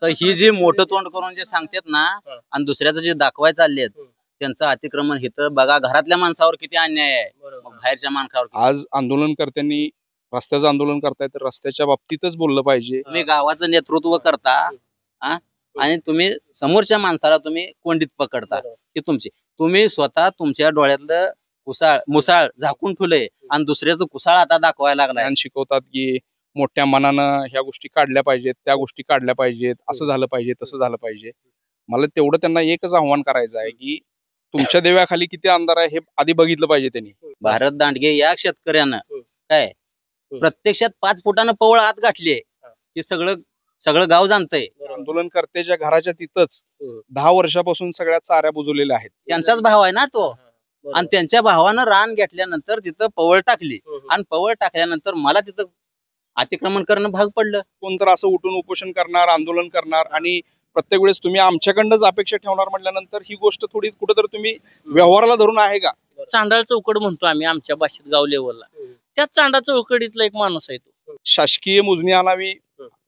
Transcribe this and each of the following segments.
तर ही जी मोठं तोंड करून जे सांगतात ना आणि दुसऱ्याचं जे दाखवाय चाललेत त्यांचं अतिक्रमण हिथं बघा घरातल्या माणसावर किती अन्याय आहे, मग बाहेरच्या माणसावर आज आंदोलनकर्त्यांनी रस्त्याचं आंदोलन करताय तर रस्त्याच्या बाबतीतच बोललं पाहिजे. तुम्ही गावाचं नेतृत्व करता आणि तुम्ही समोरच्या माणसाला तुम्ही कोंडीत पकडता की तुम्ही स्वतः तुमच्या डोळ्यातलं मुसाळ झाकून ठेवलंय आणि दुसऱ्याचं कुसाळ आता दाखवायला लागलाय. शिकवतात की मोठ्या मनानं ह्या गोष्टी काढल्या पाहिजेत, त्या गोष्टी काढल्या पाहिजेत, असं झालं पाहिजे, तसं झालं पाहिजे. मला तेवढं त्यांना एकच आव्हान करायचं आहे की तुमच्या देव्याखाली किती आमदार आहे हे आधी बघितलं पाहिजे त्यांनी. भारत दांडगे या शेतकऱ्यानं काय प्रत्यक्षात 5 फुटानं पवळ आत गाठलीये हे सगळं गाव जाणतंय. आंदोलनकर्त्याच्या घराच्या तिथंच 10 वर्षापासून सगळ्या चाऱ्या बुजवलेल्या आहेत. त्यांचाच भाव आहे ना तो, आणि त्यांच्या भावानं रान घेतल्यानंतर तिथं पवळ टाकली आणि पवळ टाकल्यानंतर मला तिथं अतिक्रमण करणं भाग पडलं. कोणतर असं उठून उपोषण करणार, आंदोलन करणार आणि प्रत्येक वेळेस तुम्ही आमच्याकडनंच अपेक्षा ठेवणार म्हटल्यानंतर ही गोष्ट थोडी कुठेतरी तुम्ही व्यवहाराला धरून आहे का? चांडाळ चौकड म्हणतो आम्ही आमच्या भाषेत गाव लेवलला, त्याच चांडाळ चौकडीतला एक माणूस आहे तो. शासकीय मोजणी आणावी,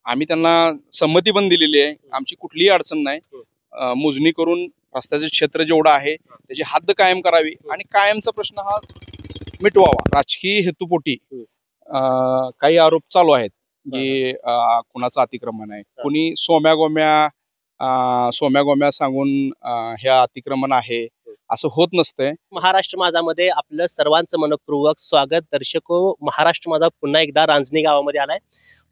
आम्ही त्यांना संमती पण दिलेली आहे, आमची कुठलीही अडचण नाही. मोजणी करून रस्त्याचे क्षेत्र जेवढं आहे त्याची हद्द कायम करावी आणि कायमचा प्रश्न हा मिटवावा. राजकीय हेतुपोटी काही आरोप चालू आहेत की कुणाचं अतिक्रमण आहे, कुणी सोम्या गोम्या सांगून हे अतिक्रमण आहे, असं होत नसतंय. महाराष्ट्र माझामध्ये आपलं सर्वांचं मनपूर्वक स्वागत. दर्शको, महाराष्ट्र माझा पुन्हा एकदा रांजणी गावामध्ये आलाय.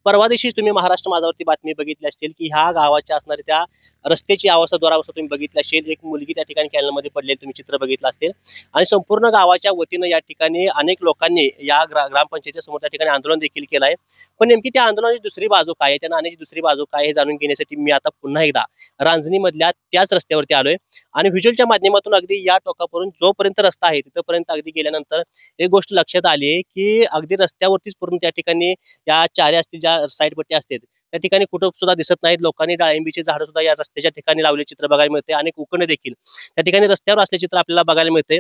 परवा दिवशी तुम्ही महाराष्ट्र माझावरती बातमी बघितली असेल की ह्या गावाच्या असणाऱ्या त्या रस्त्याची अवस्था द्वारावस्था तुम्ही बघितली असेल. एक मुलगी त्या ठिकाणी कॅनलमध्ये पडलेली तुम्ही चित्र बघितलं असेल आणि संपूर्ण गावाच्या वतीनं या ठिकाणी अनेक लोकांनी या ग्रामपंचायतीच्या समोर त्या ठिकाणी आंदोलन देखील केलं आहे. पण नेमकी त्या आंदोलनाची दुसरी बाजू काय आहे, त्या नाण्याची दुसरी बाजू काय हे जाणून घेण्यासाठी मी आता पुन्हा एकदा रांजणीमधल्या त्याच रस्त्यावरती आलोय आणि व्हिज्युअलच्या माध्यमातून अगदी या टोकापर्यंत जोपर्यंत रस्ता आहे तिथपर्यंत अगदी गेल्यानंतर एक गोष्ट लक्षात आली आहे की अगदी रस्त्यावरतीच पूर्ण त्या ठिकाणी या चाऱ्या असतील, ज्या साईड पट्टी असतात त्या ठिकाणी कुठं सुद्धा दिसत नाहीत. लोकांनी डाळिंबीची झाडं सुद्धा या रस्त्याच्या ठिकाणी लावले चित्र बघायला मिळते. अनेक उकणे देखील त्या ठिकाणी रस्त्यावर असले चित्र आपल्याला बघायला मिळते.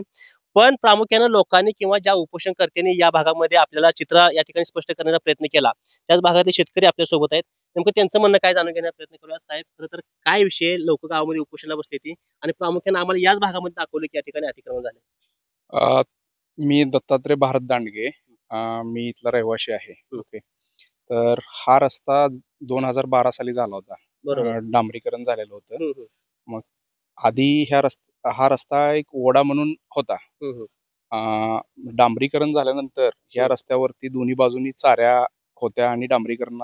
पण प्रामुख्यानं लोकांनी किंवा ज्या उपोषणकर्त्यांनी या भागामध्ये आपल्याला चित्र या ठिकाणी स्पष्ट करण्याचा प्रयत्न केला, त्याच भागातले शेतकरी आपल्या सोबत आहेत. नेमकं त्यांचं म्हणणं काय जाणून घेण्याचा प्रयत्न करूया. साहेब, खरं तर काय विषय लोक गावामध्ये उपोषणाला बसले ती आणि प्रामुख्याने आम्हाला याच भागामध्ये दाखवले की या ठिकाणी अतिक्रमण झाले. मी दत्तात्रय भारत दांडगे, मी इथला रहिवासी आहे. ओके, तर हा रस्ता 2012 साली झाला होता, डांबरीकरण झालेलं होतं. मग आधी हा रस्ता एक ओढा म्हणून होता. डांबरीकरण झाल्यानंतर ह्या रस्त्यावरती दोन्ही बाजूनी चाऱ्या होत्या आणि डांबरीकरण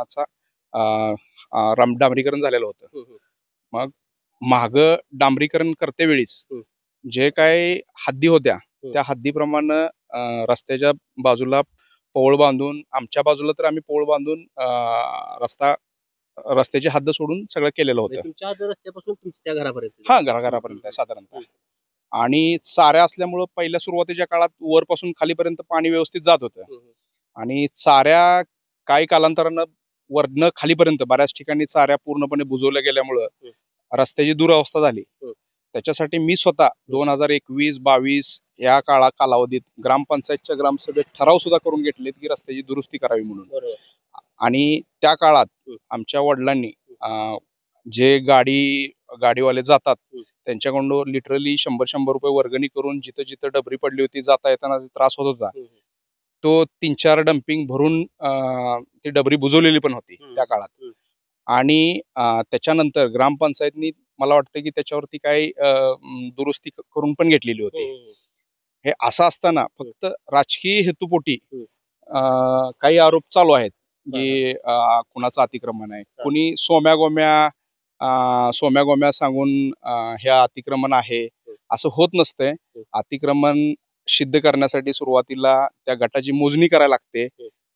झालेलं होतं. मग माग डांबरीकरण करते वेळीच जे काय हद्दी होत्या त्या हद्दीप्रमाणे रस्त्याच्या बाजूला पवळ बांधून, आमच्या बाजूला तर आम्ही पवळ बांधून रस्त्याची हद्द सोडून सगळं केलेलं होतं. तुमच्या रस्त्यापासून तुमच्या घरापर्यंत? हा, घराघरापर्यंत साधारणतः. आणि चाऱ्या असल्यामुळं पहिल्या सुरुवातीच्या काळात वरपासून खालीपर्यंत पाणी व्यवस्थित जात होतं आणि चाऱ्या काही कालांतरानं वरनं खालीपर्यंत बऱ्याच ठिकाणी चाऱ्या पूर्णपणे बुजवल्या गेल्यामुळं रस्त्याची दुरावस्था झाली. त्याच्यासाठी मी स्वतः 2021-22 या कालावधीत ग्रामपंचायतच्या ग्रामसभेत ठराव सुद्धा करून घेतलेत की रस्त्याची दुरुस्ती करावी म्हणून. आणि त्या काळात आमच्या वडिलांनी जे गाडीवाले जातात त्यांच्याकडून लिटरली 100 रुपये वर्गणी करून जिथं जिथं डबरी पडली होती, जाता येताना त्रास होत होता, तो 3-4 डम्पिंग भरून ती डबरी बुजवलेली पण होती त्या काळात. आणि त्याच्यानंतर ग्रामपंचायतनी मला वाटतं की त्याच्यावरती काही दुरुस्ती करून पण घेतलेली होती. हे असं असताना फक्त राजकीय हेतुपोटी काही आरोप चालू आहेत की कुणाचं अतिक्रमण आहे, कुणी सोम्या गोम्या सांगून हे अतिक्रमण आहे, असं होत नसतंय. अतिक्रमण सिद्ध करण्यासाठी सुरुवातीला त्या गटाची मोजणी करायला लागते.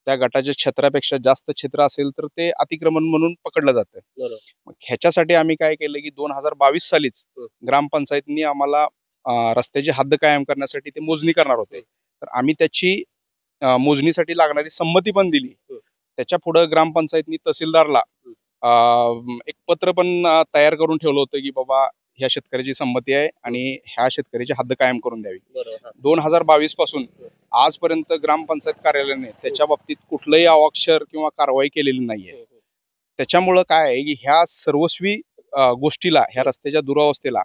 त्या गटाच्या क्षेत्रापेक्षा जास्त क्षेत्र असेल तर ते अतिक्रमण म्हणून पकडलं जातं. मग ह्याच्यासाठी आम्ही काय केलं की 2022 सालीच ग्रामपंचायतनी आम्हाला रस्त्याची हद्द कायम करण्यासाठी ते मोजणी करणार होते. तर आम्ही त्याची मोजणीसाठी लागणारी संमती पण दिली. त्याच्या पुढे ग्रामपंचायतनी तहसीलदारला एक पत्र पण तयार करून ठेवलं होतं की बाबा ह्या शेतकऱ्याची संमती आहे आणि ह्या शेतकऱ्याची हद्द कायम करून द्यावी. 2022 पासून आजपर्यंत ग्रामपंचायत कार्यालयाने त्याच्या बाबतीत कुठलंही अवाक्षर किंवा कारवाई केलेली नाहीये. त्याच्यामुळं काय आहे की ह्या सर्वस्वी गोष्टीला, ह्या रस्त्याच्या दुरावस्थेला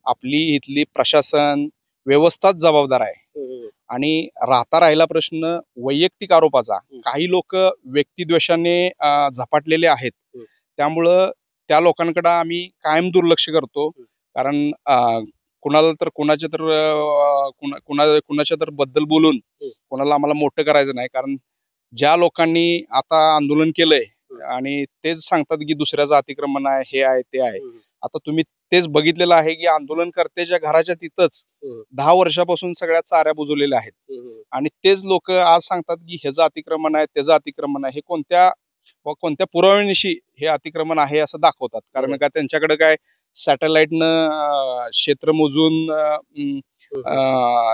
आपली इथली प्रशासन व्यवस्थाच जबाबदार आहे. आणि राहिला प्रश्न वैयक्तिक आरोपाचा. काही लोक व्यक्तिद्वेषाने झपाटलेले आहेत. त्यामुळं त्या लोकांकडे आम्ही कायम दुर्लक्ष करतो. कारण कुणाला तर कुणाच्या तर बद्दल बोलून कोणाला आम्हाला मोठं करायचं नाही. कारण ज्या लोकांनी आता आंदोलन केलंय आणि तेच सांगतात की दुसऱ्याचं अतिक्रमण आहे, हे आहे, ते आहे. आता तुम्ही तेच बघितलेलं आहे की आंदोलनकर्त्याच्या घराच्या तिथंच 10 वर्षापासून सगळ्या चाऱ्या बुजवलेल्या आहेत. आणि तेच लोक आज सांगतात की ह्याचं अतिक्रमण आहे, त्याचं अतिक्रमण आहे. हे कोणत्या पुराव्यानिशी हे अतिक्रमण आहे असं दाखवतात. कारण का त्यांच्याकडे काय सॅटेलाइटनं क्षेत्र मोजून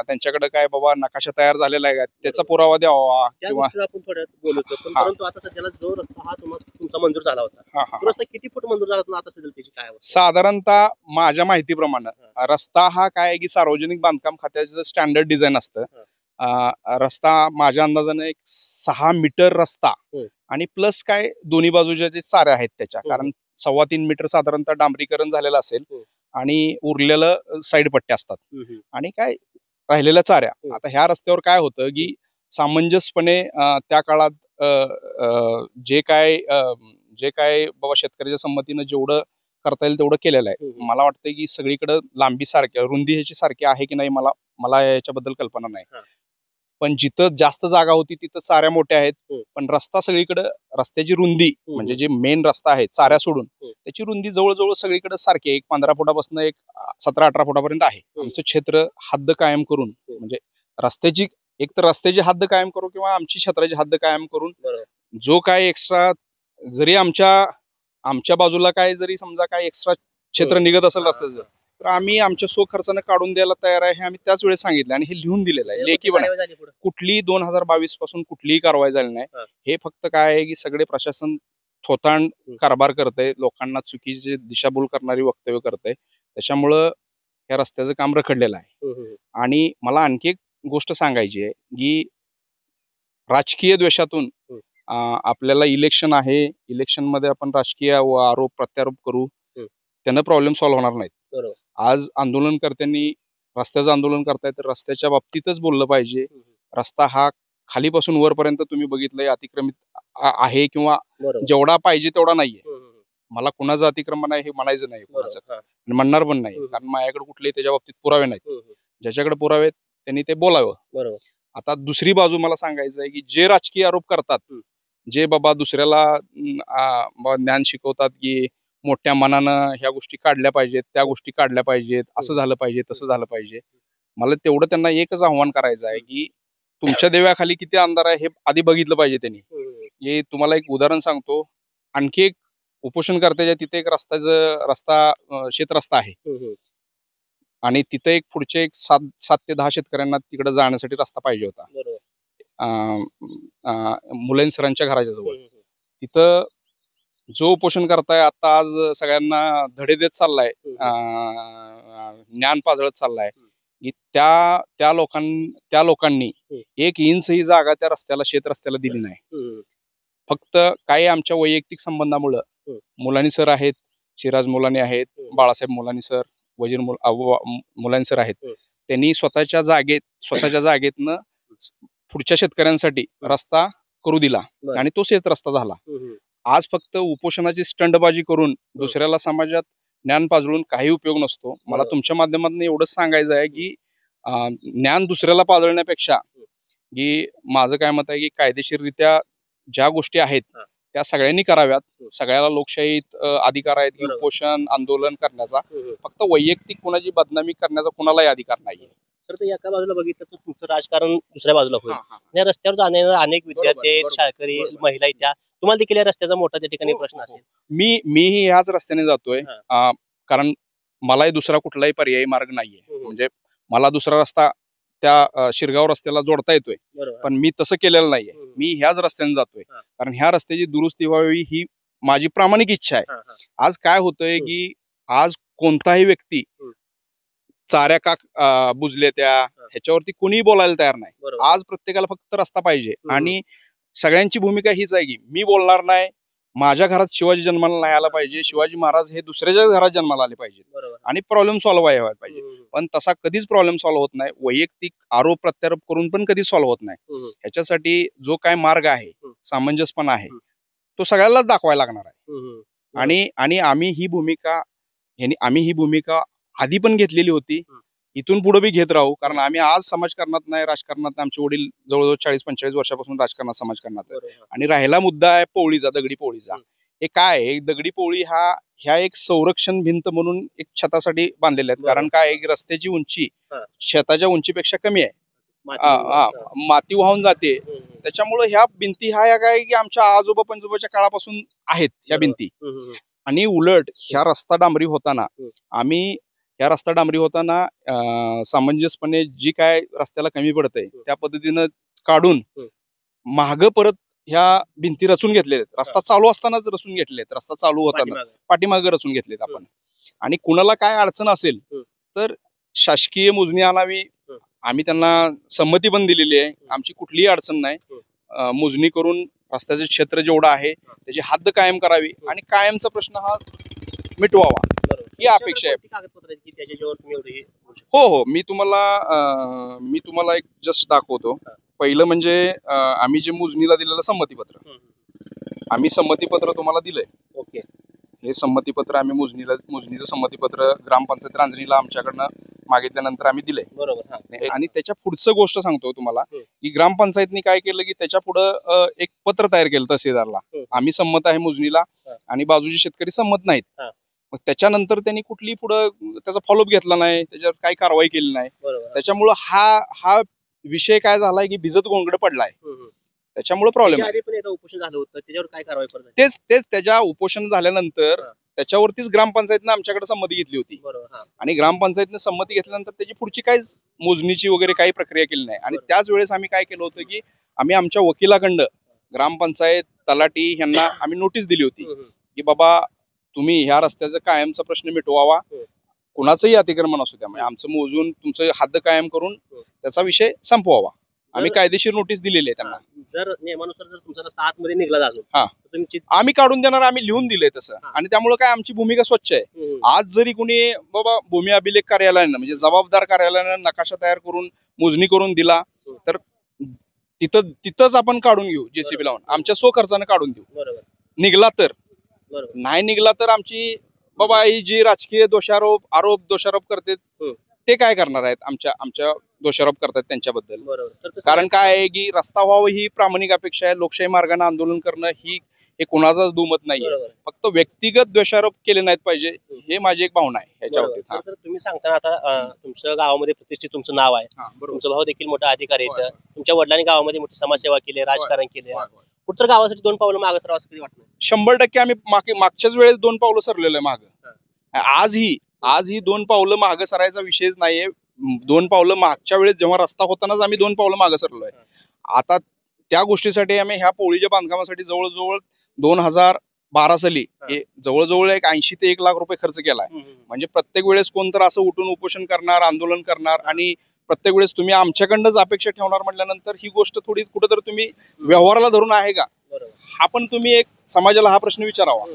त्यांच्याकडे काय बाबा नकाशा तयार झालेला आहे का त्याचा पुरावा द्यावा किंवा आपण थोड्यात बोलतो. पण परंतु आता सध्याला जो रस्ता हा तुमचा मंजूर झाला होता, हा, तो रस्ता किती फूट मंजूर झाला होता आता सध्या त्याची काय अवस्था? साधारणतः माझ्या माहितीप्रमाणे रस्ता हा काय आहे की सार्वजनिक बांधकाम खात्याचं स्टँडर्ड डिझाईन असतं. रस्ता माझ्या अंदाजाने 6 मीटर रस्ता आणि प्लस काय दोन्ही बाजूच्या जे चाऱ्या आहेत त्याच्या, कारण 3.25 मीटर साधारणतः डांबरीकरण झालेलं असेल आणि उरलेलं साईड पट्ट्या असतात आणि काय राहिलेल्या चाऱ्या. आता ह्या रस्त्यावर काय होतं की सामंजस्यपणे त्या काळात जे काय बाबा शेतकऱ्याच्या संमतीनं जेवढं करता येईल तेवढं केलेलं आहे. मला वाटतं की सगळीकडे लांबी सारखी, रुंदी ह्याची सारखी आहे की नाही मला याच्याबद्दल कल्पना नाही. पण जिथं जास्त जागा होती तिथं चाऱ्या मोठ्या आहेत. पण रस्ता सगळीकडे, रस्त्याची रुंदी म्हणजे जे मेन रस्ता आहे चाऱ्या सोडून त्याची रुंदी जवळजवळ सगळीकडे सारखी आहे. 15 फुटापासून 17-18 फुटापर्यंत आहे. आमचं क्षेत्र हद्द कायम करून, म्हणजे एक तर रस्त्याची हद्द कायम करू किंवा आमची क्षेत्राची हद्द कायम करून जो काय एक्स्ट्रा जरी आमच्या बाजूला काय जरी समजा काय एक्स्ट्रा क्षेत्र निघत असेल रस्त्याचं तर आम्ही आमच्या स्वखर्चाने काढून द्यायला तयार आहे. हे आम्ही त्याच वेळेस सांगितलं आणि हे लिहून दिलेलं आहे लेखी पण. कुठलीही 2022 पासून कुठलीही कारवाई झाली नाही. हे फक्त काय आहे की सगळे प्रशासन थोतांड कारभार करतंय, लोकांना चुकीची दिशाभूल करणारी वक्तव्य करतंय. त्याच्यामुळं या रस्त्याचं काम रखडलेलं आहे. आणि मला आणखी एक गोष्ट सांगायची आहे की राजकीय द्वेषातून आपल्याला इलेक्शन आहे, इलेक्शन मध्ये आपण राजकीय आरोप प्रत्यारोप करू, त्यानं प्रॉब्लेम सॉल्व्ह होणार नाहीत. आज आंदोलनकर्त्यांनी रस्त्याचं आंदोलन करताय तर रस्त्याच्या बाबतीतच बोललं पाहिजे. रस्ता हा खालीपासून वरपर्यंत तुम्ही बघितलंय अतिक्रमित आहे किंवा जेवढा पाहिजे तेवढा नाहीये. मला कुणाचं अतिक्रमण आहे हे म्हणायचं नाही, कुणाचं म्हणणार पण नाही, कारण माझ्याकडे कुठलेही त्याच्या बाबतीत पुरावे नाहीत. ज्याच्याकडे पुरावे आहेत त्यांनी ते बोलावं. आता दुसरी बाजू मला सांगायचं आहे की जे राजकीय आरोप करतात, जे बाबा दुसऱ्याला ज्ञान शिकवतात की मोठ्या मनानं ह्या गोष्टी काढल्या पाहिजेत, त्या गोष्टी काढल्या पाहिजेत, असं झालं पाहिजे, तसं झालं पाहिजे. मला तेवढं त्यांना एकच आव्हान करायचं आहे की तुमच्या देव्याखाली किती अंधार आहे हे आधी बघितलं पाहिजे त्यांनी. हे तुम्हाला एक उदाहरण सांगतो. आणखी एक उपोषणकर्त्याच्या तिथे एक शेतरस्ता आहे आणि तिथे एक पुढचे 7 ते 10 शेतकऱ्यांना तिकडे जाण्यासाठी रस्ता पाहिजे होता. मुलांनी सरांच्या घराच्या जवळ. तिथं जो उपोषण करताय आता आज सगळ्यांना धडे देत चाललाय, ज्ञान पाजळत चाललाय की त्या लोकांनी 1 इंच ही जागा त्या रस्त्याला, शेत रस्त्याला दिली नाही. फक्त काही आमच्या वैयक्तिक संबंधामुळं मुलानी सर आहेत, शिराज मुलानी आहेत, बाळासाहेब मुलानी सर, वजीर मुलानी सर आहेत, त्यांनी स्वतःच्या जागेतनं पुढच्या शेतकऱ्यांसाठी रस्ता करू दिला आणि तो शेत रस्ता झाला. आज फक्त उपोषणाची स्टंटबाजी करून दुसऱ्याला समाजात ज्ञान पाजळून काही उपयोग नसतो. मला तुमच्या माध्यमातून एवढंच सांगायचं आहे की ज्ञान दुसऱ्याला पाजळण्यापेक्षा की माझं काय मत आहे की कायदेशीररित्या ज्या गोष्टी आहेत त्या सगळ्यांनी कराव्यात. सगळ्याला लोकशाहीत अधिकार आहेत की उपोषण आंदोलन करण्याचा. फक्त वैयक्तिक कोणाची बदनामी करण्याचा कोणालाही अधिकार नाहीये. तर एका बाजूला बघितलं तर तुमचं राजकारण दुसऱ्या बाजूला होईल. या रस्त्यावर जाणारे अनेक विद्यार्थी आहेत, शाळकरी, महिला आहेत, त्या तुम्हाला देखील या रस्त्याचा मोठा त्या ठिकाणी प्रश्न असेल. मीही ह्याच रस्त्याने जातोय कारण मलाही दुसरा कुठलाही पर्यायी मार्ग नाहीये. म्हणजे मला दुसरा रस्ता त्या शिरगाव रस्त्याला जोडता येतोय, पण मी तसं केलेलं नाहीये. मी ह्याच रस्त्याने जातोय कारण ह्या रस्त्याची दुरुस्ती व्हावी ही माझी प्रामाणिक इच्छा आहे. आज काय होतंय की आज कोणताही व्यक्ती चाऱ्या का बुजले ह्याच्यावरती कोणीही बोलायला तयार नाही. आज प्रत्येकाला फक्त रस्ता पाहिजे आणि सगळ्यांची भूमिका हीच आहे की मी बोलणार नाही, माझ्या घरात शिवाजी जन्माला नाही आला पाहिजे, शिवाजी महाराज हे दुसऱ्याच्या घरात जन्माला आले पाहिजे बरोबर. आणि प्रॉब्लेम सॉल्व्ह व्हायला पाहिजे. पण तसा कधीच प्रॉब्लेम सॉल्व्ह होत नाही. वैयक्तिक आरोप प्रत्यारोप करून पण कधीच सॉल्व्ह होत नाही. ह्याच्यासाठी जो काय मार्ग आहे, सामंजस्यपणा आहे, तो सगळ्यालाच दाखवायला लागणार आहे. आणि आम्ही ही भूमिका आधी पण घेतलेली होती, इथून पुढे बी घेत राहू. कारण आम्ही आज समाजकारणात नाही, राजकारणात नाही. आमचे वडील जवळजवळ 40-45 वर्षापासून राजकारणात समाजकारणात आहे. आणि राहिला मुद्दा आहे पोळीचा, दगडी पोळीचा. हे काय आहे, दगडी पोळी ह्या एक संरक्षण भिंत म्हणून एक छतासाठी बांधलेल्या आहेत. कारण काय आहे, रस्त्याची उंची छताच्या उंचीपेक्षा कमी आहे, माती वाहून जाते. त्याच्यामुळे ह्या भिंती ह्या काय की आमच्या आजोबा पंजोबाच्या काळापासून आहेत ह्या भिंती. आणि उलट ह्या रस्ता डांबरी होताना सामंजस्यपणे जी काय रस्त्याला कमी पडतंय त्या पद्धतीनं काढून माग परत ह्या भिंती रचून घेतलेत. रस्ता चालू असतानाच रचून घेतलेत, रस्ता चालू होताना पाठीमागे रचून घेतलेत आपण. आणि कुणाला काय अडचण असेल तर शासकीय मोजणी आणावी, आम्ही त्यांना संमती पण दिलेली आहे. आमची कुठलीही अडचण नाही. मोजणी करून रस्त्याचे क्षेत्र जेवढं आहे त्याची हद्द कायम करावी आणि कायमचा प्रश्न हा मिटवावा ही अपेक्षा आहे. हो, मी तुम्हाला एक जस्ट दाखवतो. पहिलं म्हणजे आम्ही जे मोजणीला दिलेलं संमतीपत्र तुम्हाला दिलंय. ओके. हे संमतीपत्र आम्ही मोजणीचं संमतीपत्र ग्रामपंचायत रांजणीला आमच्याकडनं मागितल्यानंतर आम्ही दिलंय. बरोबर. आणि त्याच्या पुढचं गोष्ट सांगतो तुम्हाला की ग्रामपंचायतनी काय केलं की त्याच्या पुढं एक पत्र तयार केलं तहसीलदारला, आम्ही संमत आहे मोजणीला आणि बाजूचे शेतकरी संमत नाहीत. मग त्याच्यानंतर त्यांनी कुठली पुढं त्याचा फॉलोअप घेतला नाही, त्याच्यावर काही कारवाई केली नाही. त्याच्यामुळं हा विषय काय झालाय की भिजत गोंगड पडलाय. त्याच्यामुळे प्रॉब्लेम उपोषण झालं होतं, त्याच्यावर काय कारवाई करतात? तेच त्याच्या उपोषण झाल्यानंतर त्याच्यावरतीच ग्रामपंचायतनं आमच्याकडे संमती घेतली होती. आणि ग्रामपंचायतनं संमती घेतल्यानंतर त्याची पुढची काही मोजणीची वगैरे काही प्रक्रिया केली नाही. आणि त्याच वेळेस आम्ही काय केलं होतं की आम्ही आमच्या वकिलाकडं ग्रामपंचायत तलाठी यांना आम्ही नोटीस दिली होती की बाबा तुम्ही ह्या रस्त्याचा कायमचा प्रश्न मिटवावा, कुणाचंही अतिक्रमण असू द्या, म्हणजे आमचं मोजून तुमचं हद्द कायम करून त्याचा विषय संपवावा. आम्ही कायदेशीर नोटीस दिलेली आहे त्यांना. जर नियमानुसार जर तुमचा रस्ता आतमध्ये निघाला जातो आम्ही काढून देणार, आम्ही लिहून दिलंय तसं. आणि त्यामुळे काय आमची भूमिका स्वच्छ आहे. आज जरी कुणी बाबा भूमी अभिलेख कार्यालयानं म्हणजे जबाबदार कार्यालयानं नकाशा तयार करून मोजणी करून दिला तर तिथंच आपण काढून घेऊ, जेसीबी लावून आमच्या स्वखर्चानं काढून देऊ. निघला तर, नाही निघला तर आमची बाबा ही जी राजकीय दोषारोप करते ते काय करणार आहेत, आमच्या दोषारोप करतात त्यांच्याबद्दल. कारण काय आहे की रस्ता व्हावं ही प्रामाणिक अपेक्षा आहे. लोकशाही मार्गाने आंदोलन करणं हे कोणाचाच दुमत नाहीये. फक्त व्यक्तिगत दोषारोप केले नाहीत पाहिजे, हे माझी एक भावना आहे ह्याच्या बाबतीत. तुम्ही सांगताना आता तुमच्या गावामध्ये प्रतिष्ठित तुमचं नाव आहे, तुमचा भाऊ देखील मोठा अधिकारी आहे, तुमच्या वडिलांनी गावामध्ये मोठी समाजसेवा केली, राजकारण केले. कुठं गावासाठी 2 पावलं मागे सराव असं कधी वाटत नाही? 100% आम्ही मागच्याच वेळेस 2 पावलं सरलेलं आहे मागं. आजही 2 पावलं मागं सरायचा विषयच नाहीये. 2 पावलं मागच्या वेळेस जेव्हा रस्ता होतानाच आम्ही 2 पावलं मागं सरलोय. आता त्या गोष्टीसाठी आम्ही ह्या पोळीच्या बांधकामासाठी जवळजवळ 2012 साली जवळजवळ एक 80 ते 1 लाख रुपये खर्च केलाय. म्हणजे प्रत्येक वेळेस कोणतर असं उठून उपोषण करणार, आंदोलन करणार आणि प्रत्येक वेळेस तुम्ही आमच्याकडनंच अपेक्षा ठेवणार म्हटल्यानंतर ही गोष्ट थोडी कुठेतरी तुम्ही व्यवहाराला धरून आहे का, हा पण तुम्ही एक समाजाला हा प्रश्न विचारावा.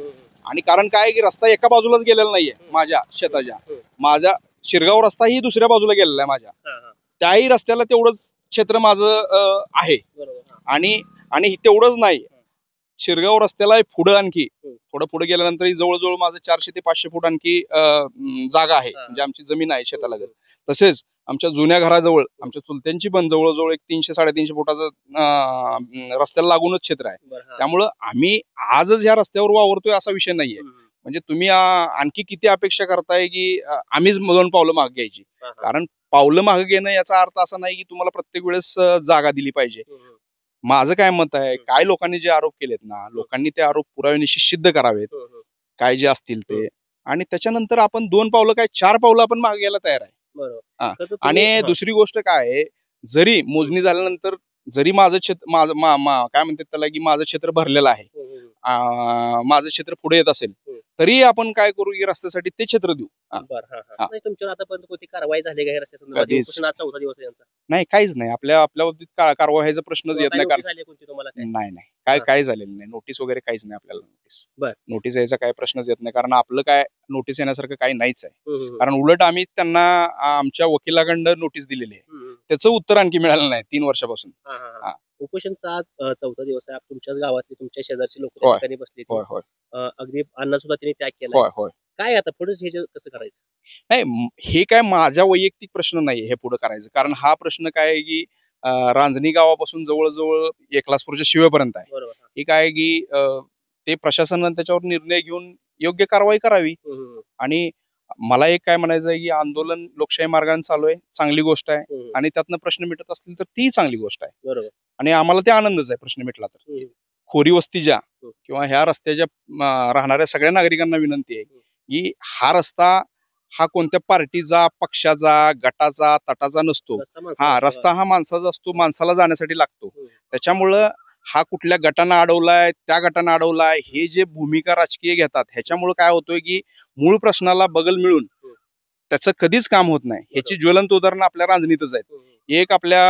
आणि कारण काय की रस्ता एका बाजूलाच गेलेला नाहीये माझ्या शेताच्या, माझा शिरगाव रस्ता ही दुसऱ्या बाजूला गेलेला आहे माझ्या, त्याही रस्त्याला तेवढंच क्षेत्र माझं आहे. आणि तेवढंच नाही, शिरगाव रस्त्याला पुढं आणखी थोडं पुढे गेल्यानंतर जवळजवळ माझं 400 ते 500 फूट आणखी जागा आहे, म्हणजे आमची जमीन आहे शेतालगत. तसेच आमच्या जुन्या घराजवळ आमच्या चुलत्यांची पण जवळजवळ एक 300-350 फुटाचं रस्त्याला लागूनच क्षेत्र आहे. त्यामुळं आम्ही आजच ह्या रस्त्यावर वावरतोय असा विषय नाहीये. म्हणजे तुम्ही आणखी किती अपेक्षा करताय की आम्हीच 2 पावलं मागे घ्यायची. कारण पावलं मागे घेणं याचा अर्थ असा नाही की तुम्हाला प्रत्येक वेळेस जागा दिली पाहिजे. माझं काय मत आहे, काय लोकांनी जे आरोप केलेत ना, लोकांनी ते आरोप पुराव्यानिशी सिद्ध करावेत काय जे असतील ते, आणि त्याच्यानंतर आपण 2 पावलं काय 4 पावलं आपण मागे घ्यायला तयार आहे. आणि दुसरी गोष्ट काय आहे, जरी मोजणी झाल्यानंतर जरी माझं क्षेत्र काय म्हणतात त्याला की माझं क्षेत्र भरलेलं आहे, माझं क्षेत्र पुढे येत असेल, तरी आपण काय करू की रस्त्यासाठी ते क्षेत्र देऊ. बरं. तुमच्यावर आतापर्यंत कोणती कारवाई झाली का रस्त्या संदर्भात? कधीच. उपोषण आज 14 दिवस आहे यांचा. नाही, काहीच नाही. आपल्या बाबतीत कारवाई व्हायचा प्रश्नच येत नाही. काय झाली कोणती तुम्हाला काय? नाही हा. काय झालेलं नाही. नोटीस वगैरे काहीच नाही आपल्याला. बर. नोटीस यायचा काही प्रश्नच येत नाही, कारण आपलं काय नोटीस येण्यासारखं काही नाहीच आहे. हम्म. कारण उलट आम्ही त्यांना आमच्या वकिलाकडं नोटीस दिलेली आहे, हम्म. त्याचं उत्तर आणखी मिळालं नाही 3 वर्षापासून. हा. उपोषणचा आज 14 दिवस आहे. तुमच्याच गावातली तुमच्या शेजारची लोक होय. ठिकाणी बसली. होय. अगदी अण्णा सुद्धा त्यांनी त्याग केला. होय. काय आता पुढे हे कसं करायचं? नाही, हे काय माझा वैयक्तिक प्रश्न नाही हे पुढे करायचं, कारण हा प्रश्न काय आहे की रांजणी गावापासून जवळजवळ एकलासपूरच्या शिवेपर्यंत आहे. बरोबर. हे काय आहे की ते प्रशासनानं त्याच्यावर निर्णय घेऊन योग्य कारवाई करावी. आणि मला एक काय म्हणायचं आहे की आंदोलन लोकशाही मार्गाने चालू आहे, चांगली गोष्ट आहे. आणि त्यातनं प्रश्न मिटत असतील तर ती चांगली गोष्ट आहे. बरोबर. आणि आम्हाला ते आनंदच आहे प्रश्न मिटला तर. खोरी वस्तीच्या किंवा ह्या रस्त्याच्या राहणाऱ्या सगळ्या नागरिकांना विनंती आहे की हा रस्ता हा कोणत्या पार्टीचा, पक्षाचा, गटाचा, तटाचा नसतो. रस्ता हा माणसाचा असतो, माणसाला जाण्यासाठी लागतो. त्याच्यामुळं हा कुठल्या गटानं अडवलाय, त्या गटानं अडवलाय, हे जे भूमिका राजकीय घेतात ह्याच्यामुळे काय होतोय की मूळ प्रश्नाला बगल मिळून त्याचं कधीच काम होत नाही. ह्याची ज्वलंत उदाहरणं आपल्या रांजणीतच आहेत. एक आपल्या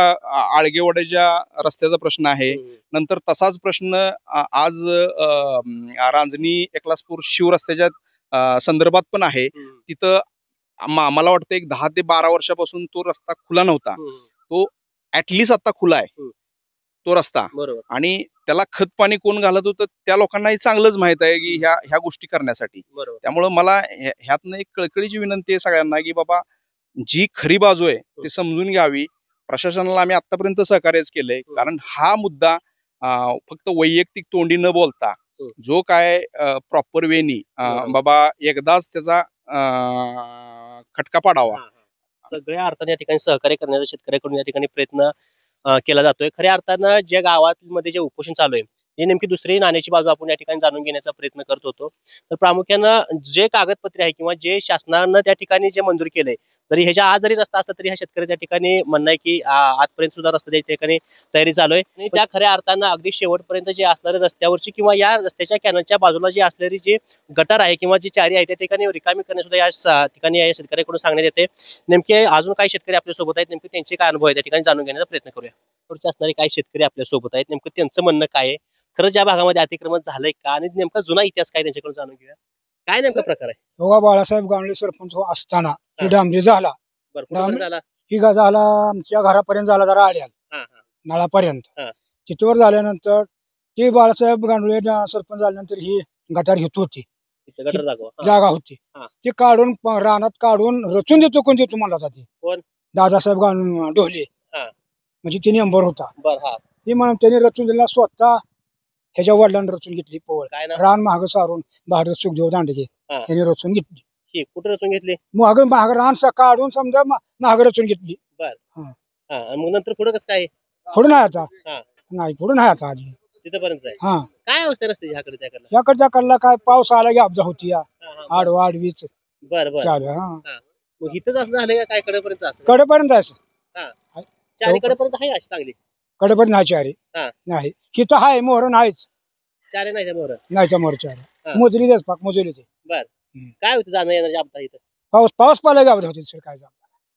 आळगेवाड्याच्या रस्त्याचा प्रश्न आहे. नंतर तसाच प्रश्न आज रांजणी एकलासपूर शिव रस्त्याच्या संदर्भात पण आहे. तिथं मला वाटतं एक 10 ते 12 वर्षापासून तो रस्ता खुला नव्हता. तो ऍटलिस्ट आता खुला आहे तो रस्ता. आणि त्याला खत पाणी कोण घालत होतं त्या लोकांनाही चांगलंच माहित आहे की ह्या गोष्टी करण्यासाठी. त्यामुळं मला ह्यातनं एक कळकळीची विनंती आहे सगळ्यांना की बाबा जी खरी बाजू आहे ते समजून घ्यावी. प्रशासनाला आम्ही आतापर्यंत सहकार्यच केलंय, कारण हा मुद्दा फक्त वैयक्तिक तोंडी न बोलता जो काय प्रॉपर वेनी बाबा एकदाच त्याचा खटका पाडावा. सगळ्या अर्थाने या ठिकाणी सहकार्य करण्याचा शेतकऱ्याकडून या ठिकाणी प्रयत्न केला जातोय. खऱ्या अर्थानं ज्या गावामध्ये जे उपोषण चालू आहे हे नेमकी दुसरी नाण्याची बाजू आपण या ठिकाणी जाणून घेण्याचा प्रयत्न करत होतो. तर प्रामुख्यानं जे कागदपत्रे आहे किंवा जे शासनानं त्या ठिकाणी जे मंजूर केलंय, जरी ह्याच्या आज जरी रस्ता असला तरी ह्या शेतकरी त्या ठिकाणी म्हणणं आहे की आजपर्यंत सुद्धा रस्ता त्या ठिकाणी तयारी चालू आहे. आणि त्या खऱ्या अर्थानं अगदी शेवटपर्यंत जे असणारे रस्त्यावरची किंवा या रस्त्याच्या कॅनलच्या बाजूला जी असलेली जी गटार आहे किंवा जी चारी आहे त्या ठिकाणी रिकामी करणे सुद्धा या ठिकाणी या शेतकऱ्याकडून सांगण्यात येते. नेमके अजून काही शेतकरी आपल्या सोबत आहेत, नेमके त्यांचे काय अनुभव आहे त्या ठिकाणी जाणून घेण्याचा प्रयत्न करूया. असणारे काही शेतकरी आपल्या सोबत आहेत, नेमकं त्यांचं म्हणणं काय आहे, खरंच या भागामध्ये अतिक्रमण झालंय का, आणि नेमका जुना इतिहास काय त्यांच्याकडून जाणून घेऊया. काय नेमका प्रकार आहे? बघा, बाळासाहेब गावडे सरपंच असताना ही डांबरी झाला. झाला ही झाला आमच्या घरापर्यंत झाला, जरा आड्याल नळापर्यंत. तिथवर झाल्यानंतर ती बाळासाहेब गांडुळे सरपंच झाल्यानंतर ही गटार हित होती, जागा होती. ती काढून रानात काढून रचून देतो. कोण देतो मला जाते? दादासाहेब ढोले, म्हणजे तिने अंबर होता. ती म्हणून त्यांनी रचून दिला. स्वतः ह्याच्या वडिलांनी रचून घेतली पवळ, रान महाग सारून भारत सुखदेव दांडगे यांनी रचून घेतली. कुठे रचून घेतली? महाग रान काढून समजा महाग रचून घेतली. मग नंतर पुढे कसं काय? पुढे नाही आता, नाही पुढे नाही आता आधी तिथपर्यंत. काय अवस्था रस्त्याची ह्याकडे त्याकडे? याकडच्या कडला काय पाऊस आला की अपघात होती, आडवा आडवीच. मग इथंच असं झालं का काय कडेपर्यंत? कडेपर्यंत आहे, चारीकडेपर्यंत आहे अशी चांगली? कडेपर्यंत नाही चारी नाही, तिथं आहे मोहर नाहीच. चारे नाही त्या मोहर? नाही त्या मोहर चारी मोजली जाच पाक मोजली ते. काय होतं जाणं येण्याची अपघात इथं? पाऊस पडला की अपघात होती सर.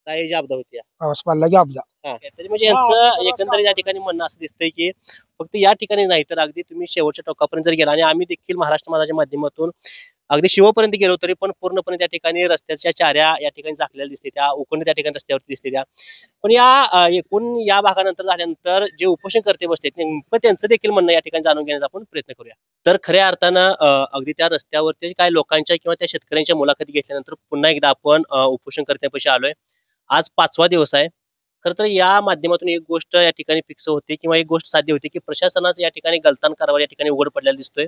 काय अपघात होती? पाऊस पडला की अपघात. तरी म्हणजे यांचं एकंदरीत या ठिकाणी म्हणणं असं दिसतंय की फक्त या ठिकाणी नाही तर अगदी तुम्ही शेवटच्या टोकापर्यंत जर गेला, आणि आम्ही देखील महाराष्ट्र माझाच्या माध्यमातून अगदी शिवपर्यंत गेलो तरी पण पूर्णपणे त्या ठिकाणी रस्त्याच्या चाऱ्या या ठिकाणी झाकलेल्या दिसते, त्या उकंडी त्या ठिकाणी रस्त्यावरती दिसते त्या. पण या एकूण या भागानंतर झाल्यानंतर जे उपोषण करते बसते नेमकं त्यांचं देखील म्हणणं या ठिकाणी जाणून घेण्याचा आपण प्रयत्न करूया. तर खऱ्या अर्थानं अगदी त्या रस्त्यावरती काही लोकांच्या किंवा त्या शेतकऱ्यांच्या मुलाखती घेतल्यानंतर पुन्हा एकदा आपण उपोषण करण्यापाशी आलोय. आज 5वा दिवस आहे. खरं तर या माध्यमातून एक गोष्ट या ठिकाणी फिक्स होते किंवा एक गोष्ट साध्य होते की प्रशासनाचं या ठिकाणी गलतान कारभार या ठिकाणी उघड पडलेला दिसतोय.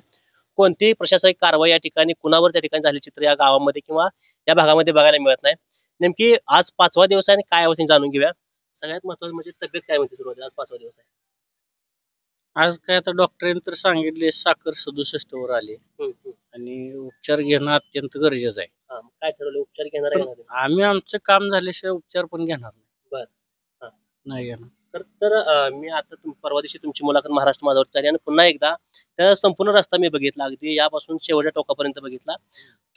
कोणतीही प्रशासकीय कारवाई या ठिकाणी कुणावर त्या ठिकाणी झाली चित्र या गावामध्ये किंवा या भागामध्ये बघायला मिळत नाही. नेमकी आज 5वा दिवस आहे आणि काय अवस्थेने जाणून घेऊया. सगळ्यात महत्वाचं म्हणजे तब्येत काय म्हणते सुरुवातीला? आज 5वा दिवस आहे. आज काय आता डॉक्टरांनी तर सांगितले साखर 67 वर आली आणि उपचार घेणं अत्यंत गरजेचं आहे. काय ठरवलं? उपचार घेणार आहे? आम्ही आमचं काम झाल्याशिवाय उपचार पण घेणार नाही. नाही घेणार. मी आता परवा दिवशी तुमची मुलाखत महाराष्ट्र माझावरती झाली आणि पुन्हा एकदा त्या संपूर्ण रस्ता मी बघितला, अगदी यापासून शेवटच्या टोकापर्यंत बघितला.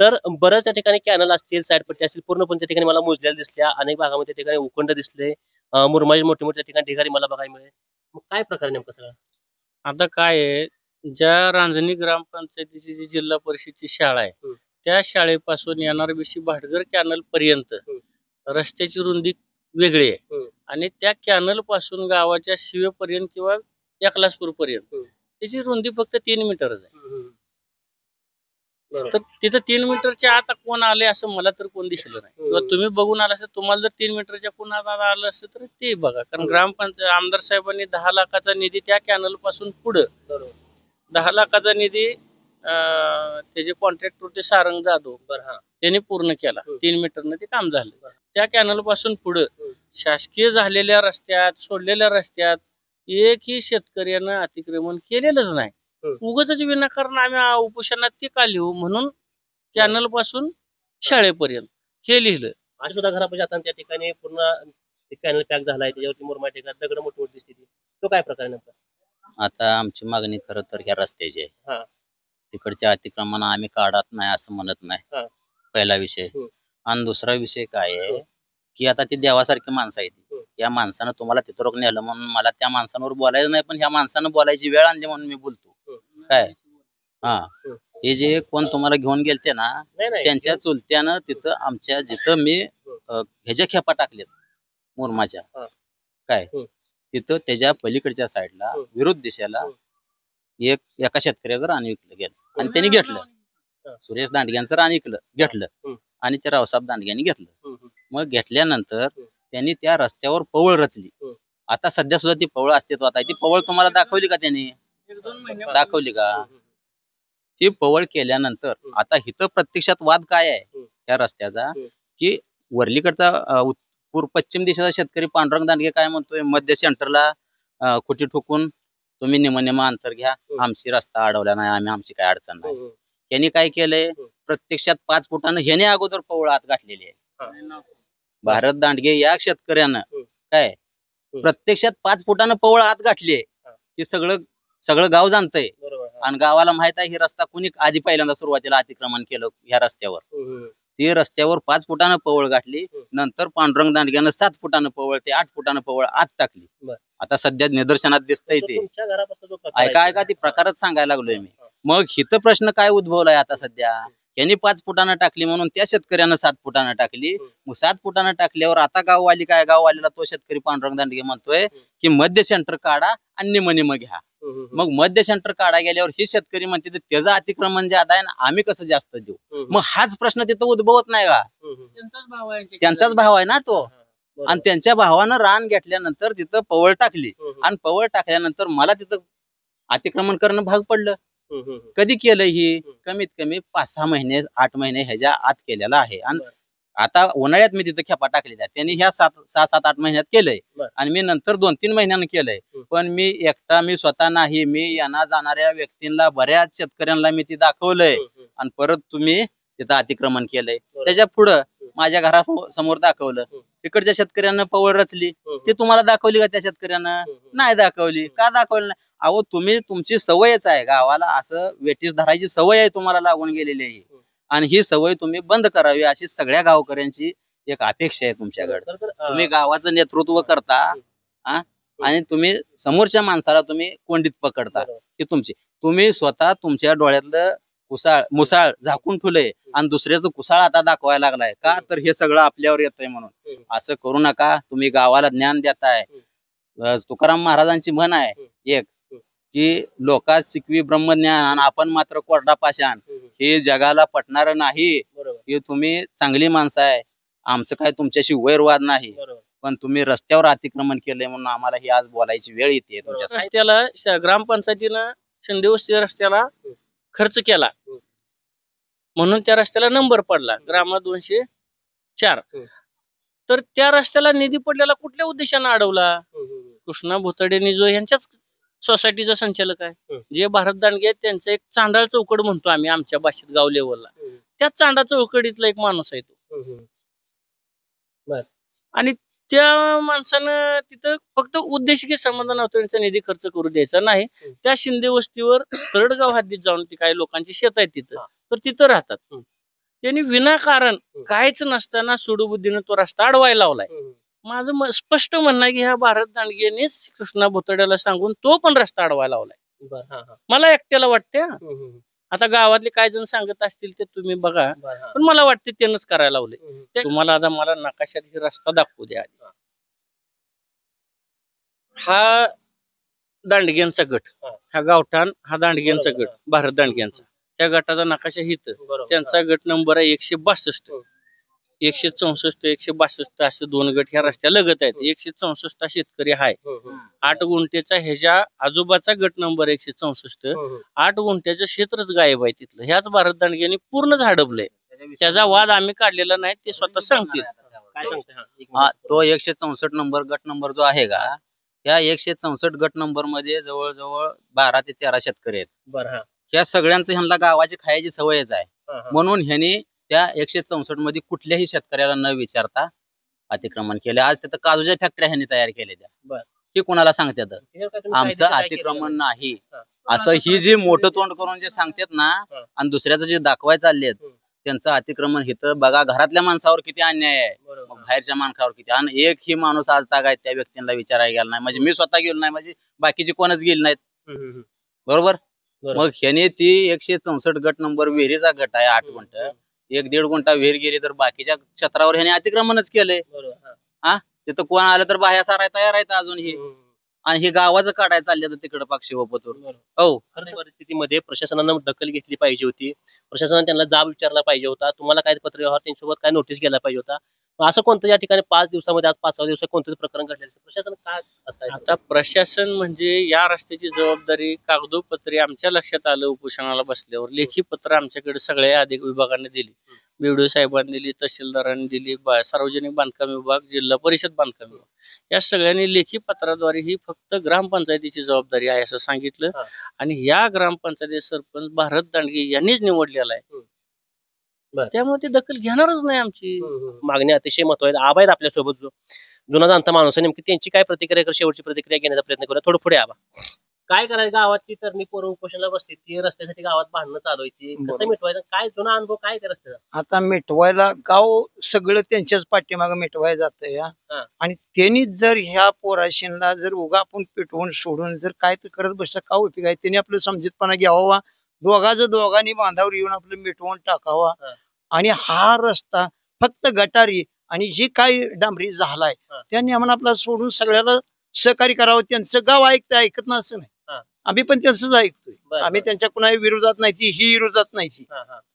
तर बऱ्याच त्या ठिकाणी कॅनल असतील, साईड पट्टी असतील, पूर्णपणे त्या ठिकाणी मला मोजलेल्या दिसल्या. अनेक भागामध्ये त्या ठिकाणी उखंड दिसले, मुरमाचे मोठे मोठे ठिकाणी ढिगारी मला बघायला मिळेल. मग काय प्रकार नेमका सगळा? आता काय आहे, ज्या रांजणी ग्रामपंचायतीची जी जिल्हा परिषदची शाळा आहे त्या शाळेपासून NRBC भाटघर कॅनल पर्यंत रस्त्याची रुंदी वेगळी आहे आणि त्या कॅनल पासून गावाच्या शिवेपर्यंत किंवा एकलासपूर पर्यंत त्याची रुंदी फक्त 3 मीटरच आहे. तर तिथं 3 मीटरच्या आत कोण आले असं मला तर कोण दिसलं नाही, किंवा तुम्ही बघून आला असं तुम्हाला जर 3 मीटरच्या पुन्हा आलं असतं तर ते बघा. कारण ग्रामपंचायत आमदार साहेबांनी 10 लाखाचा निधी त्या कॅनल पासून पुढे 10 लाखाचा निधी त्याचे कॉन्ट्रॅक्टर होते सारंग जाधव, त्यांनी पूर्ण केला. 3 मीटरनं ते काम झालं. त्या कॅनल पासून पुढे शासकीय झालेल्या रस्त्यात, सोडलेल्या रस्त्यात एकही शेतकऱ्यानं अतिक्रमण केलेलंच नाही. उगाच विनाकारण आम्ही उपोषणात ते का लिहू म्हणून कॅनल पासून शाळेपर्यंत हे लिहिलं. आणि सुद्धा घरापाशी आता त्या ठिकाणी पूर्ण कॅनल पॅक झालाय, त्याच्यावरती मुरमाटे दगड मोठी मोठी दिसते. तो काय प्रकार नेमका? आता आमची मागणी खरं तर ह्या रस्त्याची आहे. तिकडच्या अतिक्रमण आम्ही काढत नाही असं म्हणत नाही, पहिला विषय. आणि दुसरा विषय काय आहे की आता ती देवासारखी माणसं आहे ती. या माणसानं तुम्हाला तिथं रोग नेलं म्हणून मला त्या माणसांवर बोलायचं नाही, पण ह्या माणसानं बोलायची वेळ आणली म्हणून मी बोलतो. काय हे जे कोण तुम्हाला घेऊन गेलते ना, त्यांच्या चुलत्यानं तिथं आमच्या जिथं मी ह्याच्या खेपा टाकलेत मुरमाच्या, काय तिथं त्याच्या पलीकडच्या साईडला विरुद्ध दिशेला एका शेतकऱ्याचं रान विकलं गेलं आणि त्यांनी घेतलं. सुरेश दांडग्यांचं रान घेतलं आणि ते रावसाहेब दांडग्यांनी घेतलं. मग घेतल्यानंतर त्यांनी त्या रस्त्यावर पवळ रचली. आता सध्या सुद्धा ती पवळ अस्तित्वात आहे. ती पवळ तुम्हाला दाखवली का त्यांनी? दाखवली का? ती पवळ केल्यानंतर आता इथं प्रत्यक्षात वाद काय आहे त्या रस्त्याचा, की वरलीकडचा पश्चिम दिशेचा शेतकरी पांडुरंग दांडगे काय म्हणतोय, मध्य सेंटरला खुटी ठोकून तुम्ही निम अंतर घ्या, आमची रस्ता अडवला नाही, आम्ही आमची काय अडचण नाही. यांनी काय केलंय, प्रत्यक्षात 5 फुटानं ह्याने अगोदर पवळ आत गाठलेली आहे. भारत दांडगे या शेतकऱ्यानं काय प्रत्यक्षात 5 फुटानं पवळ आत गाठली आहे. हे सगळं गाव जाणतंय आणि गावाला माहित आहे ही रस्ता कुणी आधी पहिल्यांदा सुरुवातीला अतिक्रमण केलं ह्या रस्त्यावर. ती रस्त्यावर 5 फुटानं पवळ गाठली, नंतर पांडुरंग दांडग्यानं 7 फुटानं पवळ ते 8 फुटानं पवळ आत टाकली. आता सध्या निदर्शनात दिसतंय ते. ऐका ती प्रकारच सांगायला लागलोय मी. मग हिथं प्रश्न काय उद्भवलाय आता सध्या, यांनी 5 फुटानं टाकली म्हणून त्या शेतकऱ्यानं 7 फुटानं टाकली. मग 7 फुटानं टाकल्यावर आता गाववालीला तो शेतकरी पांडुरंग दांडगे म्हणतोय की मध्य सेंटर काढा आणि निम घ्या. मग मध्य सेंटर काढा गेल्यावर ही शेतकरी म्हणते त्याचं अतिक्रमण ज्यादा आहे ना, आम्ही कसं जास्त देऊ? मग हाच प्रश्न तिथं उद्भवत नाही का? त्यांचाच भाव आहे ना तो. आणि त्यांच्या भावानं रान घेतल्यानंतर तिथं पवळ टाकली आणि पवळ टाकल्यानंतर मला तिथं अतिक्रमण करणं भाग पडलं. कधी केलं? ही कमीत कमी 5-6 महिने 8 महिने ह्याच्या आत केलेला आहे. आणि आता उन्हाळ्यात मी तिथं खेपा टाकलेल्या, त्यांनी ह्या 6-7-8 महिन्यात केलंय आणि मी नंतर 2-3 महिन्यानं केलंय. पण मी एकटा, मी स्वतः नाही, मी येणार जाणाऱ्या व्यक्तींना, बऱ्याच शेतकऱ्यांना मी ती दाखवलंय. आणि परत तुम्ही तिथं अतिक्रमण केलंय. त्याच्या पुढं माझ्या घरासमोर दाखवलं, तिकडच्या शेतकऱ्यांना पवळ रचली. ती तुम्हाला दाखवली का त्या शेतकऱ्यांना? नाही दाखवली. का दाखवली नाही? अहो तुम्ही, तुमची सवयच आहे गावाला असं वेटीस धरायची सवय आहे, तुम्हाला लागून गेलेली आहे. आणि ही सवय तुम्ही बंद करावी अशी सगळ्या गावकऱ्यांची एक अपेक्षा आहे तुमच्याकडे. तुम्ही गावाचं नेतृत्व करता आणि तुम्ही समोरच्या माणसाला तुम्ही कोंडीत पकडता की तुम्ही स्वतः तुमच्या डोळ्यातलं मुसाळ झाकून ठेवलंय आणि दुसऱ्याचं कुसाळ आता दाखवायला लागलाय का? तर हे सगळं आपल्यावर येतंय म्हणून. असं करू नका. तुम्ही गावाला ज्ञान देताय. तुकाराम महाराजांची म्हण आहे एक, की लोकात शिकवी ब्रह्मज्ञान आणि आपण मात्र कोरडा पाषाण. हे जगाला पटणार नाही. हे तुम्ही चांगली माणसं आहे, आमचं काय तुमच्याशी वैरवाद नाही, पण तुम्ही रस्त्यावर अतिक्रमण केलंय म्हणून आम्हाला ही आज बोलायची वेळ येते. तुमच्या रस्त्याला ग्रामपंचायतीनं शिंदेवस्ती रस्त्याला खर्च केला म्हणून त्या रस्त्याला नंबर पडला ग्राम 204. तर त्या रस्त्याला निधी पडलेला कुठल्या उद्देशानं अडवला? कृष्णा भोतडेंनी जो यांच्याच सोसायटीचा संचालक आहे, जे भारत दांडगे आहेत, त्यांचं एक चांडाळ चौकड म्हणतो आम्ही आमच्या भाषेत गाव लेवलला, त्या चांडा चौकडीतला एक माणूस आहे तो. आणि त्या माणसानं तिथं फक्त उद्देशिक समाधान होतं, त्यांचा निधी खर्च करू द्यायचा नाही. त्या शिंदे वस्तीवर तरडगाव हद्दीत जाऊन ती काही लोकांची शेत आहेत तिथं, तर तिथं राहतात. त्यांनी विनाकारण काहीच नसताना सुडबुद्धीनं तो रस्ता अडवायला लावलाय. माझं स्पष्ट म्हणणं आहे की ह्या भारत दांडगेनेच कृष्णा भोतड्याला सांगून तो पण रस्ता अडवायला लावलाय. मला एकट्याला वाटते. आता गावातले काय जण सांगत असतील ते तुम्ही बघा, पण मला वाटते त्यानंच करायला लावले. तुम्हाला आता मला नकाशात हे रस्ता दाखवू द्या. हा दांडग्यांचा गट, हा गावठाण, हा दांडग्यांचा गट, भारत दांडग्यांचा. त्या गटाचा नकाशा हिथं, त्यांचा गट नंबर आहे 162, 164, 162 असे 2 गट ह्या रस्त्या लगत आहेत. 164 शेतकरी हाय. 8 गुंठेचा ह्याच्या आजोबाचा गट नंबर 164. 8 गुंठ्याचं क्षेत्रच गायब आहे तिथलं. ह्याच भारत दांडग्यांनी पूर्णच हडपलंय. त्याचा वाद आम्ही काढलेला नाही, ते स्वतः सांगतील. तो 164 नंबर गट नंबर जो आहे का, या 164 गट नंबर मध्ये जवळजवळ 12 ते 13 शेतकरी आहेत. ह्या सगळ्यांचं ह्यांना गावाची खायची सवयच आहे. म्हणून ह्यांनी त्या 164 मध्ये कुठल्याही शेतकऱ्याला न विचारता अतिक्रमण केले. आज तिथं काजूच्या फॅक्टरी ह्यांनी तयार केल्या. ते कोणाला सांगतात आमचं अतिक्रमण नाही असं? ही जी मोठं तोंड करून जे सांगतात ना, आणि दुसऱ्याचं जे दाखवायला चाललेत, त्यांचं अतिक्रमण हिथं बघा. घरातल्या माणसावर किती अन्याय आहे, मग बाहेरच्या माणसावर किती. आणि एक ही माणूस आज तागायत त्या व्यक्तीला विचारायला गेला नाही. म्हणजे मी स्वतः गेलो नाही, म्हणजे बाकीचे कोणच गेले नाहीत. बरोबर. मग ह्याने ती 164 गट नंबर विहिरीचा गट आहे, 8 गुंठ, 1-1.5 गुंठा विहीर गेली, तर बाकीच्या क्षेत्रावर ह्याने अतिक्रमणच केलंय. तिथं कोण आलं तर बाह्या सारायला तयार आहेत अजूनही. आणि हे गावाचं काढायला चालले तर तिकडे पाक्षी वपतूर. हो, परिस्थितीमध्ये प्रशासनानं दखल घेतली पाहिजे होती. प्रशासनाने त्यांना जाब विचारला पाहिजे होता. तुम्हाला काय पत्रव्यवहार त्यांच्यासोबत काय नोटीस घ्यायला पाहिजे होता. असं कोणतं या ठिकाणी 5 दिवसामध्ये, आज 5-6 दिवसात कोणतंच प्रकरण घडलेलं प्रशासन काय असतं? आता प्रशासन म्हणजे या रस्त्याची जबाबदारी कागदोपत्री आमच्या लक्षात आलं उपोषणाला बसल्यावर. लेखी पत्र आमच्याकडे सगळ्या अधिक विभागाने दिली. बीडीओ साहेबांनी दिली, तहसीलदारांनी दिली, सार्वजनिक बांधकाम विभाग, जिल्हा परिषद बांधकाम विभाग, या सगळ्यांनी लेखी पत्राद्वारे ही फक्त ग्रामपंचायतीची जबाबदारी आहे असं सांगितलं. आणि या ग्रामपंचायती सरपंच भारत दांडगे यांनीच निवडलेला आहे. त्यामुळे ते दखल घेणारच नाही आमची. मागणी अतिशय महत्वाची. आबा आहेत आपल्यासोबत, जो जुना जाणता माणूस आहे. नेमकी त्यांची काय प्रतिक्रिया, शेवटची प्रतिक्रिया घेण्याचा प्रयत्न करूया. थोडं पुढे आबा. काय करायचं? गावातली तरणी पोरं उपोषणाला बसली, ती रस्त्यासाठी गावात भांडणं चालू आहे, कसं मिटवायचं? काय जुना अनुभव काय त्या रस्त्याचा? आता मिटवायला गाव सगळं त्यांच्याच पाठीमागे मिटवायला जातंय. आणि त्यांनी जर ह्या पोराशींना जर उगा आपण पेटवून सोडून जर काय तर करत बसला का उपयोग आहे? त्यांनी आपलं समजितपणा घ्यावा, दोघांनी बांधावर येऊन आपलं मिटवून टाकावा. आणि हा रस्ता फक्त गटारी आणि जी काही डांबरी झालाय त्यांनी आम्हाला आपला सोडून सगळ्याला सहकार्य करावं. त्यांचं गाव ऐकत ना असं नाही, आम्ही पण त्यांचंच ऐकतोय. आम्ही त्यांच्या कुणाही विरोधात नाही, ही विरोधात नाही.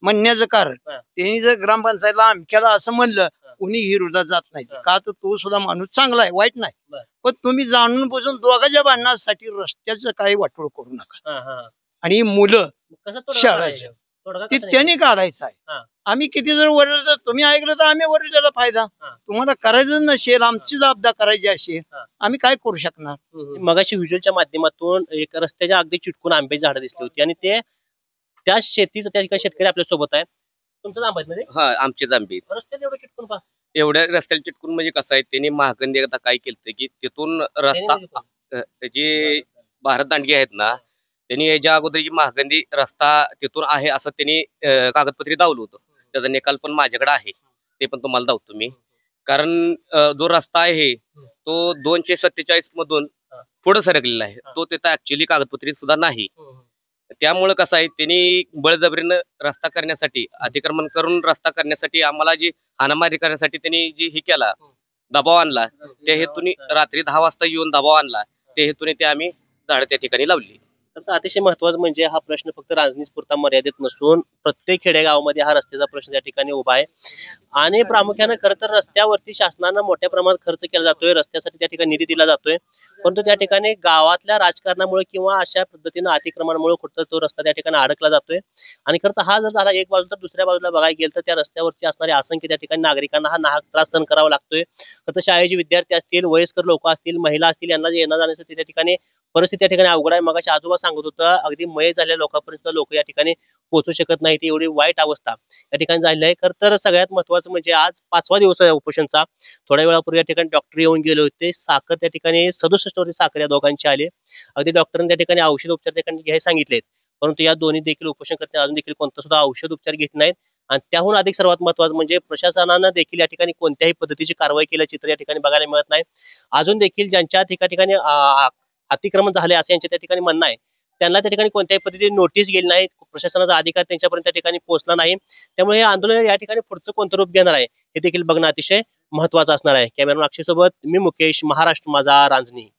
म्हणण्याचं कारण त्यांनी जर ग्रामपंचायतला अमक्याला असं म्हणलं, कुणी विरोधात जात नाही. का तर तो सुद्धा माणूस चांगला आहे, वाईट नाही. पण तुम्ही जाणून बुजून दोघांच्या भांडणासाठी रस्त्याचं काही वाटोळ करू नका. आणि मुलं शाळेचं ते त्यांनी काढायचं आहे. आम्ही किती जर वरडलं, तुम्ही ऐकलं तर आम्ही वरडलेला फायदा. तुम्हाला करायचं नसेल, आमची जबाबदार करायची असेल, आम्ही काय करू शकणार? मगाशी व्हिज्युअलच्या माध्यमातून एक रस्त्याच्या अगदी चिटकून आंबे झाडं दिसली होती, आणि ते त्या शेतीचं त्या ठिकाणी शेतकरी आपल्या सोबत आहे. तुमचं आंबा आहेत मध्ये? हा, आमचेच आंबे. रस्त्याला एवढं चिटकून पहा. एवढ्या रस्त्याला चिटकून म्हणजे कसं आहे, त्यांनी महागंदी एकदा काय केलं की तिथून रस्ता, जे भारत दांडगे आहेत ना, त्यांनी याच्या अगोदर जी महागंदी रस्ता तिथून आहे असं त्यांनी कागदपत्री दावलं होतं. त्याचा निकाल पण माझ्याकडे आहे, ते पण तुम्हाला दावतो मी. कारण जो रस्ता आहे तो 247 मधून पुढे सरकलेला आहे. तो तिथं ऍक्च्युअली कागदपत्री सुद्धा नाही. त्यामुळे कसं आहे, त्यांनी बळजबरीनं रस्ता करण्यासाठी, अतिक्रमण करून रस्ता करण्यासाठी, आम्हाला जी हाणामारी करण्यासाठी त्यांनी जी ही केला, दबाव आणला, त्या हेतूने रात्री 10 वाजता येऊन दबाव आणला, त्या हेतूने ते आम्ही झाडं त्या ठिकाणी लावली. तर अतिशय महत्वाचं म्हणजे हा प्रश्न फक्त रांजणीच पुरता मर्यादित नसून प्रत्येक खेडेगावामध्ये हा रस्त्याचा प्रश्न त्या ठिकाणी उभा आहे. आणि प्रामुख्याने खरं तर रस्त्यावरती शासनानं मोठ्या प्रमाणात खर्च केला जातोय, रस्त्यासाठी त्या ठिकाणी निधी दिला जातोय. परंतु त्या ठिकाणी गावातल्या राजकारणामुळे किंवा अशा पद्धतीनं अतिक्रमणामुळे कुठं तो रस्ता त्या ठिकाणी अडकला जातोय. आणि खरं तर हा जर झाला एक बाजू, तर दुसऱ्या बाजूला बघायला गेलं तर त्या रस्त्यावरती असणारे असंख्य त्या ठिकाणी नागरिकांना हा नाहक त्रास सहन करावा लागतोय. तर शाळेचे विद्यार्थी असतील, वयस्कर लोक असतील, महिला असतील, यांना येणं जाण्यासाठी त्या ठिकाणी परिस्थिती त्या ठिकाणी अवघड आहे. मगाशी आजोबा सांगत होतं, अगदी मय झालेल्या लोकांपर्यंत लोक या ठिकाणी पोहोचू शकत नाही ती एवढी वाईट अवस्था या ठिकाणी झालेली आहे. तर सगळ्यात महत्वाचं म्हणजे आज 5वा दिवस आहे उपोषणचा. थोड्या वेळापूर्वी या ठिकाणी डॉक्टर येऊन गेले होते. साखर त्या ठिकाणी 67 वर साखर या दोघांची आली. अगदी डॉक्टरांनी त्या ठिकाणी औषध उपचार त्या ठिकाणी घ्यायला सांगितलेत, परंतु या दोन्ही देखील उपोषण करते अजून देखील कोणता सुद्धा औषध उपचार घेत नाहीत. आणि त्याहून अधिक सर्वात महत्वाचं म्हणजे प्रशासनानं देखील या ठिकाणी कोणत्याही पद्धतीची कारवाई केल्याचं चित्र या ठिकाणी बघायला मिळत नाही. अजून देखील ज्यांच्या ठिकाणी अतिक्रमण झाले असं यांच्या त्या ठिकाणी म्हणणं आहे, त्यांना त्या ठिकाणी कोणत्याही पद्धतीने नोटीस गेली नाही, प्रशासनाचा अधिकार त्यांच्यापर्यंत त्या ठिकाणी पोहोचला नाही. त्यामुळे हे आंदोलन या ठिकाणी पुढचं कोणतं रूप घेणार आहे हे देखील बघणं अतिशय महत्वाचं असणार आहे. कॅमेरामॅन अक्षय सोबत मी मुकेश, महाराष्ट्र माझा, रांजणी.